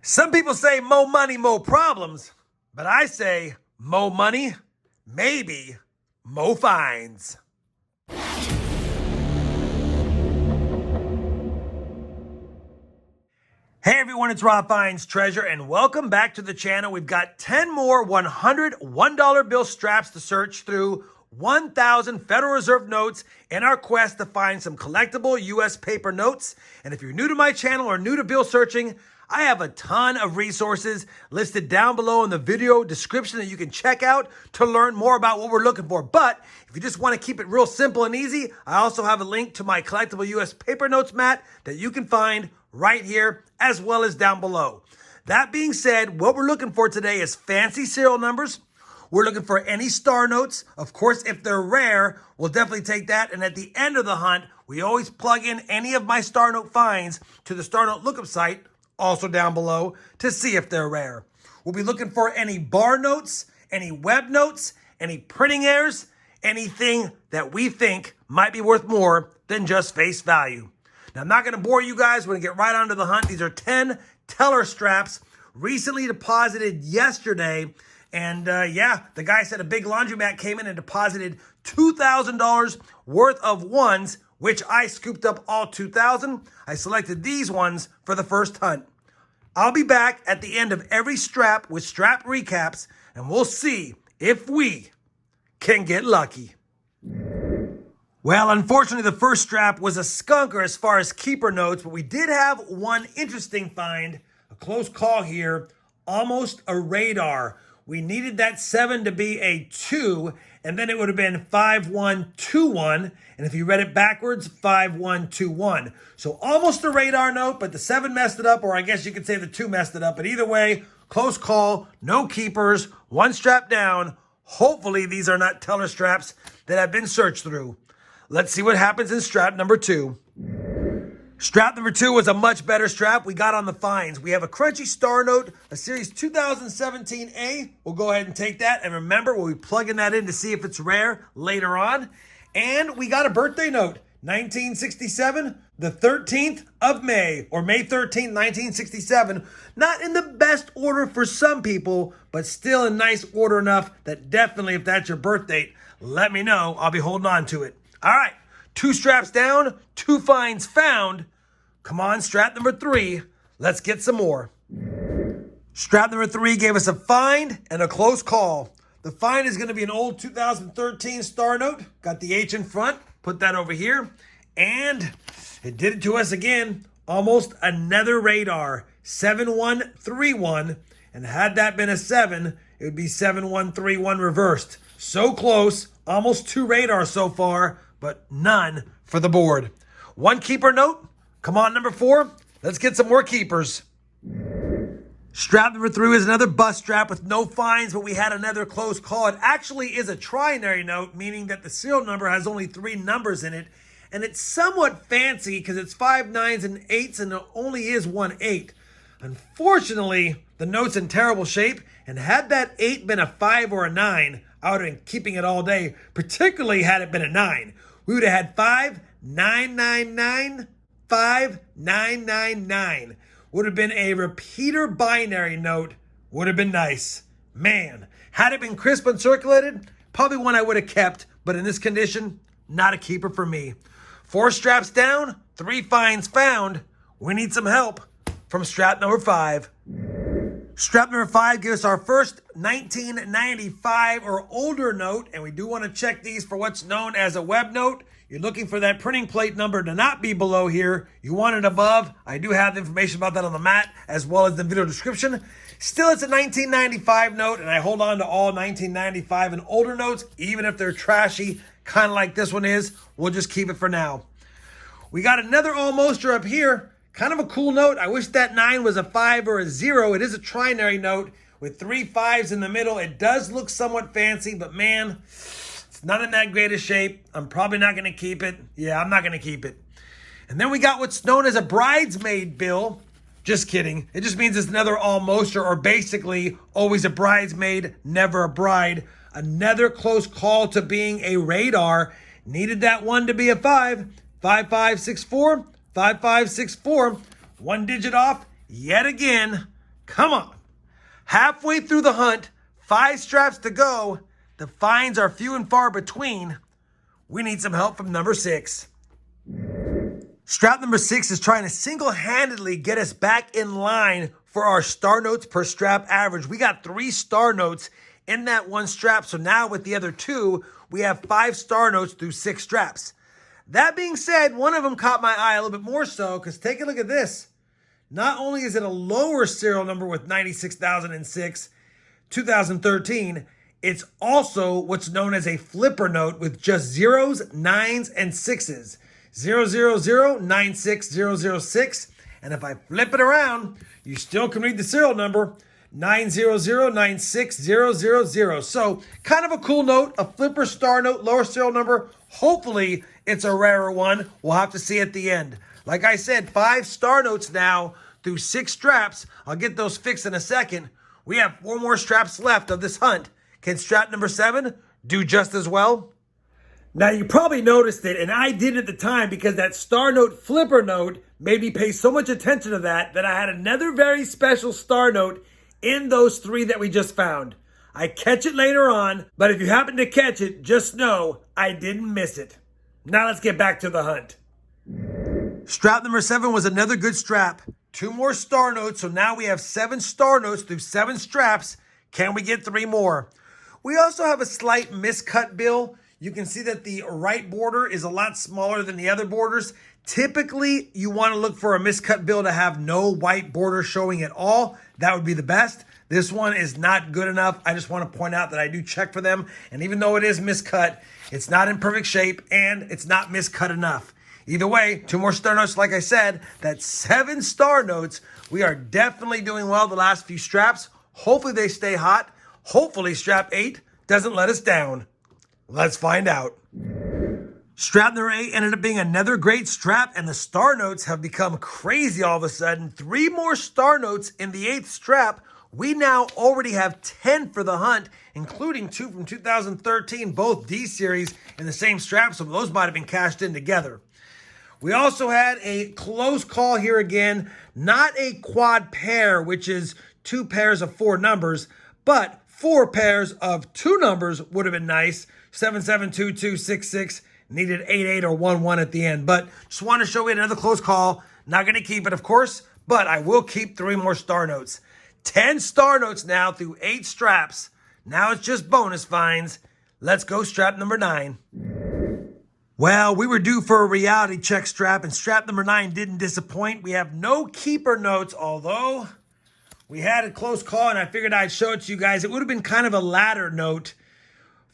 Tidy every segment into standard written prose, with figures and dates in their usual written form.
Some people say mo money, mo problems, but I say mo money, maybe mo fines. Hey everyone, it's Rob Fines Treasure, and welcome back to the channel. We've got 10 more $100 bill straps to search through, 1,000 Federal Reserve notes in our quest to find some collectible U.S. paper notes. And if you're new to my channel or new to bill searching, I have a ton of resources listed down below in the video description that you can check out to learn more about what we're looking for. But if you just want to keep it real simple and easy, I also have a link to my collectible U.S. paper notes mat that you can find right here as well as down below. That being said, what we're looking for today is fancy serial numbers. We're looking for any star notes. Of course, if they're rare, we'll definitely take that. And at the end of the hunt, we always plug in any of my star note finds to the star note lookup site, also down below, to see if they're rare. We'll be looking for any bar notes, any web notes, any printing errors, anything that we think might be worth more than just face value. Now, I'm not going to bore you guys. We're going to get right onto the hunt. These are 10 teller straps recently deposited yesterday. And yeah, the guy said a big laundromat came in and deposited $2,000 worth of ones, which I scooped up all 2,000. I selected these ones for the first hunt. I'll be back at the end of every strap with strap recaps, and we'll see if we can get lucky. Well, unfortunately, the first strap was a skunker as far as keeper notes, but we did have one interesting find, a close call here, almost a radar. We needed that 7 to be a 2, and then it would have been 5121. And if you read it backwards, 5121. So almost a radar note, but the 7 messed it up, or I guess you could say the 2 messed it up. But either way, close call, no keepers, one strap down. Hopefully these are not teller straps that have been searched through. Let's see what happens in strap number 2. Strap number 2 was a much better strap we got on the finds. We have a crunchy star note, a series 2017A. We'll go ahead and take that. And remember, we'll be plugging that in to see if it's rare later on. And we got a birthday note, 1967, the 13th of May, or May 13th, 1967. Not in the best order for some people, but still in nice order enough that definitely, if that's your birth date, let me know. I'll be holding on to it. All right, 2 straps down, 2 finds found. Come on, strap number 3. Let's get some more. Strap number 3 gave us a find and a close call. The find is going to be an old 2013 star note. Got the H in front. Put that over here. And it did it to us again. Almost another radar. 7131. And had that been a 7, it would be 7131 reversed. So close. Almost 2 radars so far, but none for the board. 1 keeper note. Come on, number 4. Let's get some more keepers. Strap number 3 is another bust strap with no finds, but we had another close call. It actually is a trinary note, meaning that the serial number has only 3 numbers in it. And it's somewhat fancy because it's 5 9s and 8s and it only is 1 8. Unfortunately, the note's in terrible shape. And had that 8 been a 5 or a 9, I would have been keeping it all day, particularly had it been a 9. We would have had 5999, 5999. Would have been a repeater binary note. Would have been nice. Man, had it been crisp and circulated, probably one I would have kept, but in this condition, not a keeper for me. 4 straps down, 3 finds found. We need some help from strap number 5. Strap number 5 gives us our first 1995 or older note, and we do want to check these for what's known as a web note. You're looking for that printing plate number to not be below here. You want it above. I do have the information about that on the mat as well as the video description. Still, it's a 1995 note, and I hold on to all 1995 and older notes, even if they're trashy, kind of like this one is. We'll just keep it for now. We got another almoster up here. Kind of a cool note. I wish that 9 was a 5 or a 0. It is a trinary note with 3 5s in the middle. It does look somewhat fancy, but man, it's not in that great a shape. I'm probably not going to keep it. Yeah, I'm not going to keep it. And then we got what's known as a bridesmaid bill. Just kidding. It just means it's another almoster, or basically always a bridesmaid, never a bride. Another close call to being a radar. Needed that 1 to be a 5. 5564. 5564, 1 digit off, yet again, Come on. Halfway through the hunt, 5 straps to go. The finds are few and far between. We need some help from number 6. Strap number 6 is trying to single-handedly get us back in line for our star notes per strap average. We got 3 star notes in that one strap. So now with the other 2, we have 5 star notes through 6 straps. That being said, one of them caught my eye a little bit more so, because take a look at this. Not only is it a lower serial number with 96,006, 2013, it's also what's known as a flipper note with just zeros, 9s, and 6s. 000-96006. And if I flip it around, you still can read the serial number, 900-96000. So kind of a cool note, a flipper star note, lower serial number. Hopefully it's a rarer one. We'll have to see at the end. Like I said, 5 star notes now through 6 straps. I'll get those fixed in a second. We have 4 more straps left of this hunt. Can strap number 7 do just as well? Now, you probably noticed it, and I did at the time because that star note flipper note made me pay so much attention to that I had another very special star note in those 3 that we just found. I catch it later on, but if you happen to catch it, just know I didn't miss it. Now let's get back to the hunt. Strap number 7 was another good strap. 2 more star notes, so now we have 7 star notes through 7 straps. Can we get 3 more? We also have a slight miscut bill. You can see that the right border is a lot smaller than the other borders. Typically, you want to look for a miscut bill to have no white border showing at all. That would be the best. This one is not good enough. I just want to point out that I do check for them. And even though it is miscut, it's not in perfect shape and it's not miscut enough. Either way, 2 more star notes, like I said. That's 7 star notes. We are definitely doing well the last few straps. Hopefully they stay hot. Hopefully strap 8 doesn't let us down. Let's find out. Strap number 8 ended up being another great strap, and the star notes have become crazy all of a sudden. 3 more star notes in the 8th strap. We now already have 10 for the hunt, including 2 from 2013, both D-series in the same strap, so those might have been cashed in together. We also had a close call here again, not a quad pair, which is 2 pairs of 4 numbers, but 4 pairs of 2 numbers would have been nice. 772266 needed 88 or 11 at the end. But just want to show you another close call. Not going to keep it, of course, but I will keep 3 more star notes. 10 star notes now through 8 straps. Now it's just bonus finds. Let's go strap number 9. Well, we were due for a reality check strap, and strap number 9 didn't disappoint. We have no keeper notes, although we had a close call, and I figured I'd show it to you guys. It would have been kind of a ladder note.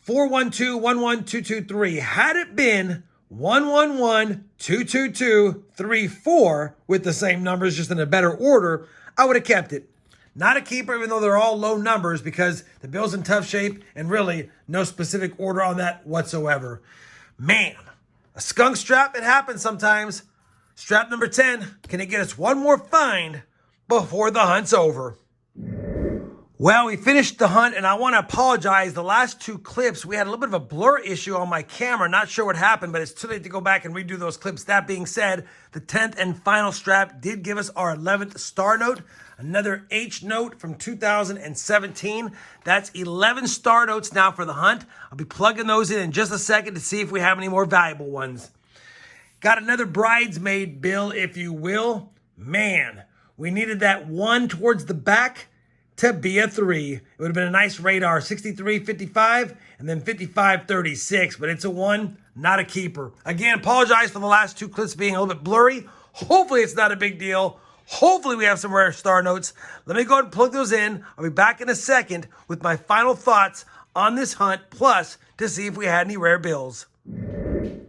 412-11223. Had it been 111-222-34 with the same numbers, just in a better order, I would have kept it. Not a keeper, even though they're all low numbers, because the bill's in tough shape and really no specific order on that whatsoever. Man, a skunk strap, it happens sometimes. Strap number 10, can it get us one more find before the hunt's over? Well, we finished the hunt, and I want to apologize. The last 2 clips, we had a little bit of a blur issue on my camera. Not sure what happened, but it's too late to go back and redo those clips. That being said, the 10th and final strap did give us our 11th star note. Another H note from 2017. That's 11 star notes now for the hunt. I'll be plugging those in just a second to see if we have any more valuable ones. Got another bridesmaid bill, if you will. Man, we needed that 1 towards the back to be a 3. It would have been a nice radar, 63.55 and then 55.36, but it's a 1, not a keeper. Again, apologize for the last 2 clips being a little bit blurry. Hopefully it's not a big deal. Hopefully we have some rare star notes. Let me go ahead and plug those in. I'll be back in a second with my final thoughts on this hunt, plus to see if we had any rare bills.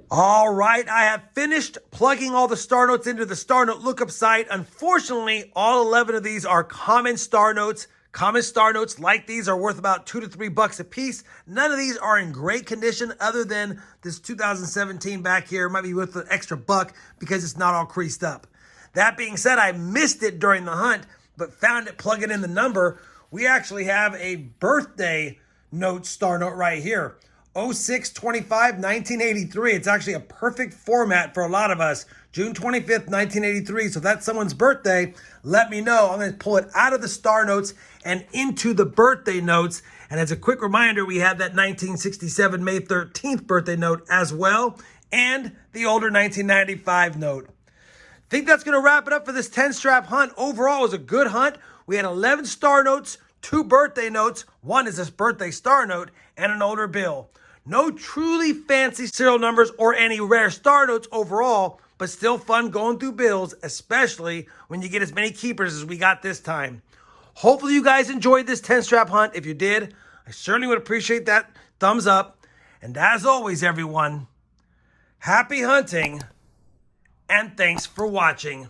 All right, I have finished plugging all the star notes into the star note lookup site. Unfortunately, all 11 of these are common star notes. Common star notes like these are worth about $2 to $3 a piece. None of these are in great condition other than this 2017 back here. Might be worth an extra $1 because it's not all creased up. That being said, I missed it during the hunt, but found it plugging in the number. We actually have a birthday note star note right here. 06-25-1983. It's actually a perfect format for a lot of us June 25th, 1983. So if that's someone's birthday, let me know. I'm going to pull it out of the star notes and into the birthday notes. And as a quick reminder, we have that 1967 May 13th birthday note as well, and the older 1995 note. I think that's going to wrap it up for this 10-strap hunt. Overall, it was a good hunt. We had 11 star notes, 2 birthday notes, 1 is this birthday star note, and an older bill. No truly fancy serial numbers or any rare star notes overall, but still fun going through bills, especially when you get as many keepers as we got this time. Hopefully you guys enjoyed this 10-strap hunt. If you did, I certainly would appreciate that thumbs up. And as always, everyone, happy hunting, and thanks for watching.